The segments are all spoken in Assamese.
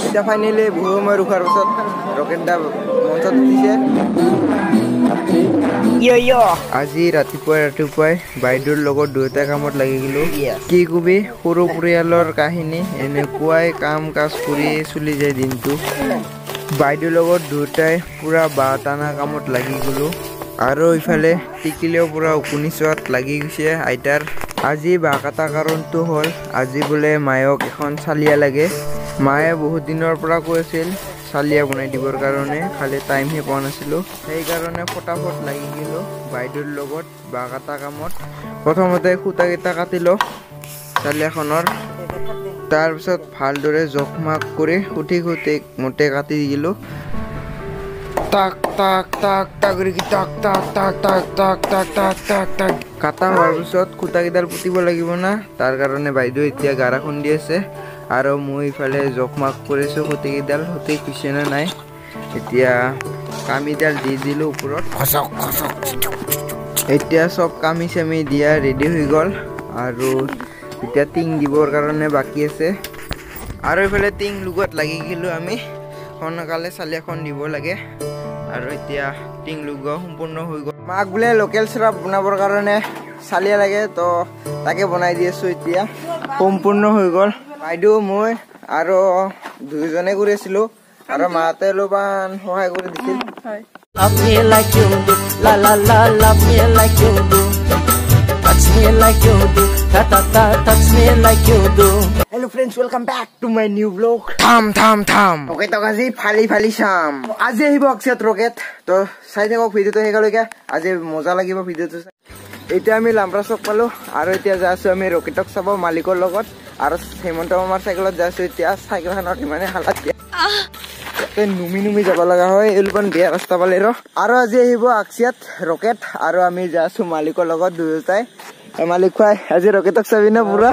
এটা ফাইনেলি বহু সময় ৰখাৰ পিছত ৰকেটটা মঞ্চত উঠিছে। আজি ৰাতিপুৱাই বাইদেউৰ লগত দুয়োটা কামত লাগি গলো। কি কবি সৰু পৰিয়ালৰ কাহিনী, এনেকুৱাই কাম কাজ কৰি চলি যায় দিনটো। বাইদেউৰ লগত দুয়োটাই পুৰা বাঁহ টানা কামত লাগি গলো। আৰু ইফালে টিকিলেও পুৰা উকনি চোৱাত লাগি গৈছে আইতাৰ। আজি বাঁহ কটা কাৰণটো হ'ল আজি বোলে মায়ক এখন চালিয়া লাগে। মায়ে বহুত দিনৰ পৰা কৈ আছিল চালিয়া বনাই দিবৰ কাৰণে, খালি টাইমহে পোৱা নাছিলোঁ। সেইকাৰণে ফটাফট লাগি গ'লোঁ বাইদেউৰ লগত বাঁহ কটা কামত। প্ৰথমতে সূতাকেইটা কাটিলোঁ চালিয়াখনৰ, তাৰপিছত ভালদৰে জোখমাখ কৰি সঠিক মতে কাটি দিলোঁ। টাক টাক টাক টাক টাক টাক টাক টাক টাক টাক টাক টাক টাক কাটা হোৱাৰ পিছত খুঁটাকেইডাল পুতিব লাগিব না, তাৰ কাৰণে বাইদেউ এতিয়া গাৰা খুন্দি আছে আৰু মই ইফালে জোখমাখ কৰিছোঁ খুঁটিকেইডাল সঠিক হৈছে নে নাই। এতিয়া কামিডাল দি দিলোঁ ওপৰত। এতিয়া চব কামি চামি দিয়া ৰেডি হৈ গ'ল আৰু এতিয়া টিং দিবৰ কাৰণে বাকী আছে। আৰু ইফালে টিং লগোৱাত লাগি গ'লোঁ আমি, সোনকালে চালিয়াখন দিব লাগে। আৰু এতিয়া টিং লগোৱা সম্পূৰ্ণ হৈ গ'ল। মাক বোলে লোকেল চিৰাপ বনাবৰ কাৰণে চালিয়া লাগে, তো তাকে বনাই দি আছোঁ। এতিয়া সম্পূৰ্ণ হৈ গ'ল। বাইদেউ মই আৰু দুয়োজনে কৰি আছিলোঁ আৰু মাহঁতে অলপমান সহায় কৰি দিছিল। Love me like you do, la la la, love me like you do. Touch me like you do, ta ta ta, touch me like you do. Hello friends, welcome back to my new vlog. থাম ৰকেটক আজি ফালি চাম। আজি আহিব অক্ষয়ত ৰকেট, তো চাই থাকক ভিডিঅ'টো শেষলৈকে। আজি মজা লাগিব ভিডিঅ'টো চাই। এতিয়া আমি লাম্বৰা চক পালোঁ আৰু এতিয়া যাই আছোঁ আমি ৰকেটক চাব মালিকৰ লগত। আৰু হেমন্ত মামাৰ চাইকেলত যাই আছোঁ। এতিয়া চাইকেলখনত ইমানে হালাত নুমি যাব লগা হয়, এইলপন বেয়া ৰাস্তা পালে আৰু আজি আহিব আকচিয়াত ৰকেট আৰু আমি যাই আছোঁ মালিকৰ লগত দুয়োটাই। মালিক খুৱাই আজি ৰকেটক চাবি না পুৰা?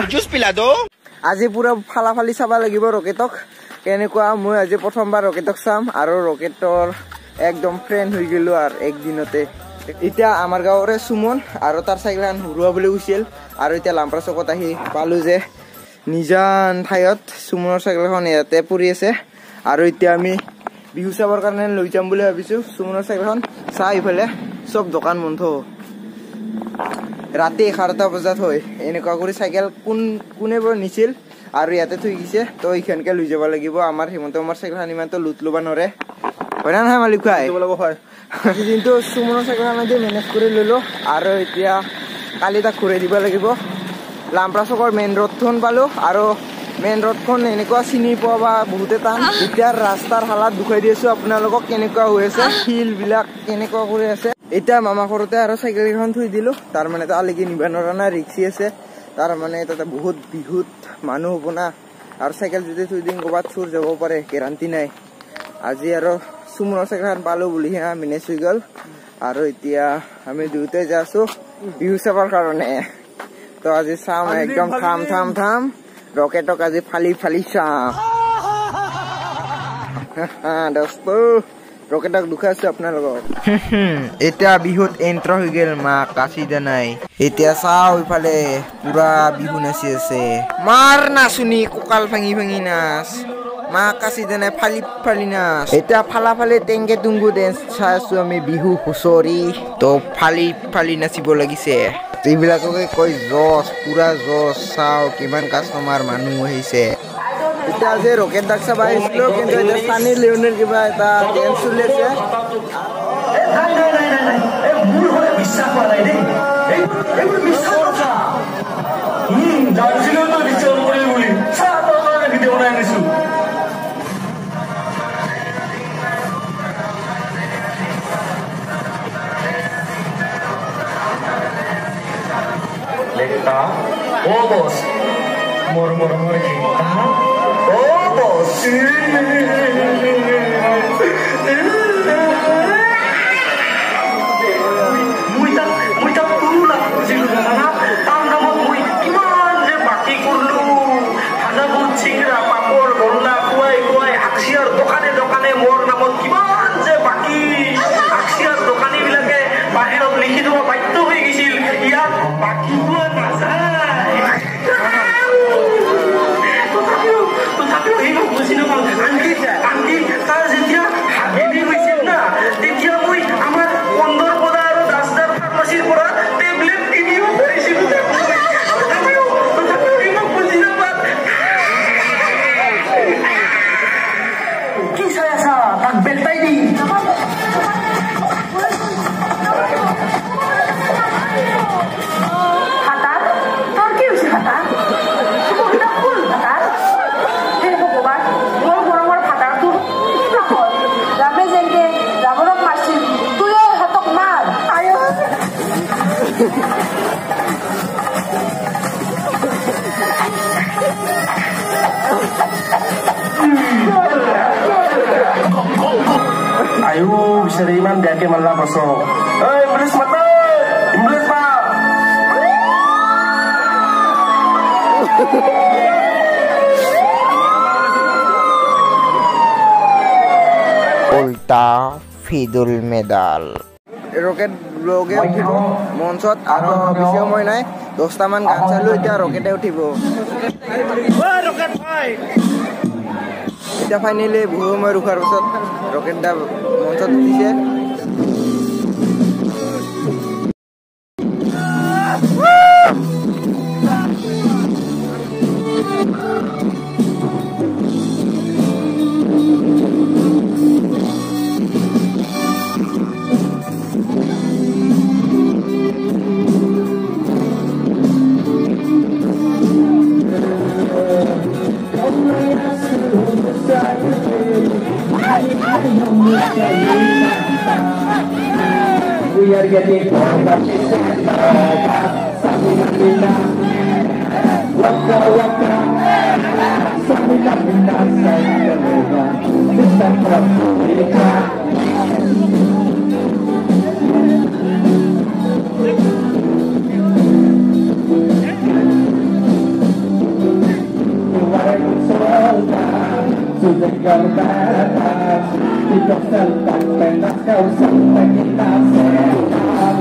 আজি পুৰা ফালি চাব লাগিব ৰকেটক কেনেকুৱা। মই আজি প্ৰথমবাৰ ৰকেটক চাম আৰু ৰকেটৰ একদম ফ্ৰেণ্ড হৈ গ'লো আৰু একদিনতে। এতিয়া আমাৰ গাঁৱৰে সুমন আৰু তাৰ চাইকেলখন ঘূৰোৱা বুলি কৈছিল আৰু এতিয়া লাম্বৰা চকত আহি পালোঁ যে নিজান ঠাইত সুমনৰ চাইকেলখন ইয়াতে পৰি আছে। আৰু এতিয়া আমি বিহু চাবৰ কাৰণে লৈ যাম বুলি ভাবিছোঁ সুমনৰ চাইকেলখন। চাহ ইফালে চব দোকান বন্ধ, ৰাতি 11টা বজাত হয়। এনেকুৱা কৰি চাইকেল কোনে বাৰু নিছিল আৰু ইয়াতে থৈ গৈছে, তো এইখনকে লৈ যাব লাগিব। আমাৰ হেমন্ত মামাৰ চাইকেলখন ইমানটো লুট ল'ব নোৱাৰে, হয় না নহয় মালিক খুৱাই? কিন্তু সুমনৰ চাইকেলখন আজি মেনেজ কৰি ল'লোঁ আৰু এতিয়া কালি তাক ঘূৰাই দিব লাগিব। লাম্বৰা চকৰ মেইন ৰোডখন পালোঁ আৰু মেইন ৰোডখন এনেকুৱা চিনি পোৱা বা বহুতে টান। এতিয়া ৰাস্তাৰ হালাত দুখাই দি আছোঁ আপোনালোকক কেনেকুৱা হৈ আছে, শিলবিলাক কেনেকুৱা কৰি আছে। এতিয়া মামা ঘৰতে আৰু চাইকেল কেইখন থৈ দিলোঁ, তাৰ মানে তালৈকে নিব নোৱাৰা না, ৰিক্সি আছে। তাৰ মানে তাতে বহুত বিহুত মানুহ হ'ব না, আৰু চাইকেল যদি থৈ দিম ক'ৰবাত চুৰ যাব পাৰে, গেৰাণ্টি নাই। আজি আৰু সুমনৰ চাইকেলখন পালোঁ বুলিহে মেনেজ হৈ গ'ল। আৰু এতিয়া আমি দুয়োটাই যাই আছোঁ বিহু চাবৰ কাৰণে। তো আজি চাম একদম থাম ৰকেটক আজি ফালি চাম। দোস্ত ৰকেটক দুখাইছোঁ আপোনালোকক। এতিয়া বিহুত এণ্ট্ৰ হৈ গ'ল মা কাচি নাই। এতিয়া চাওঁ ইফালে পুৰা বিহু নাচি আছে। মাৰ নাচুনি কঁকাল ভাঙি নাচ, মা কাচি নাই ফালি নাচ। এতিয়া ফালি টেংকে টুংগু ডেন্স চাই আছোঁ আমি বিহু হুঁচৰি। তো ফালি নাচিব লাগিছে। এইবিলাককে কয় জজ, পুৰা জজ। চাওঁ কিমান কাষ্টমাৰ মানুহ আহিছে। এতিয়া আজি ৰকেট ডাক চাব আহিছিলোঁ, কিন্তু এতিয়া চানি লিঅ'নেৰ কিবা এটা ডেন্স চলি আছে। Siriman diake malah kosong. Iblis mata, iblis pak. উল্টা ফিদুল মেডাল রকেট ব্লগে উঠিব মঞ্চত আৰু বেছি সময় নাই 10টা মান গান চালো এতিয়া ৰকেটে উঠিব এতিয়া ফাইনেলি বহু সময় ৰখাৰ পিছত ৰকেটটা মঞ্চত উঠিছে We are getting waka waka samina mina sayana this time from America sudah gambaran tidak sempat penas kau sampai kita sehat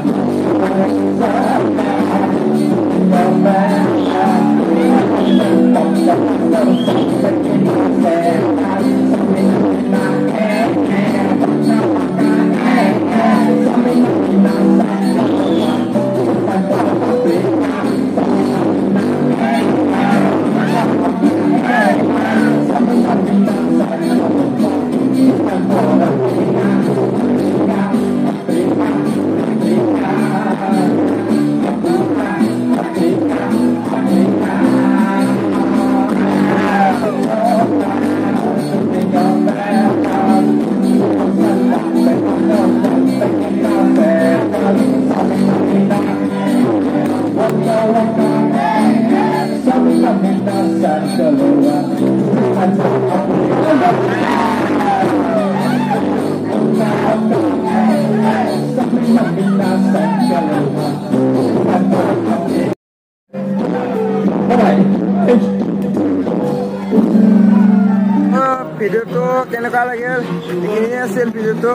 ভিডিওটো কেনেকুৱা লাগিল এইখিনি আছিল ভিডিওটো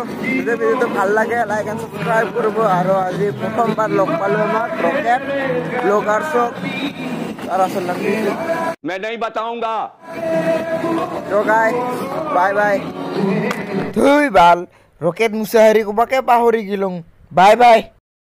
ভাল লাগে লাইক এণ্ড সাবস্ক্ৰাইব কৰিব আৰু আজি প্ৰথমবাৰ লগ পালো আমাক ৰকেট ব্লগাৰ্ছক তাৰ আসল নাম কি मैं नहीं बताऊंगा তো গাই বাই বাই ধুই বাল ৰকেট মুছাহাৰী কবাকে পাহৰি গিলং বাই বাই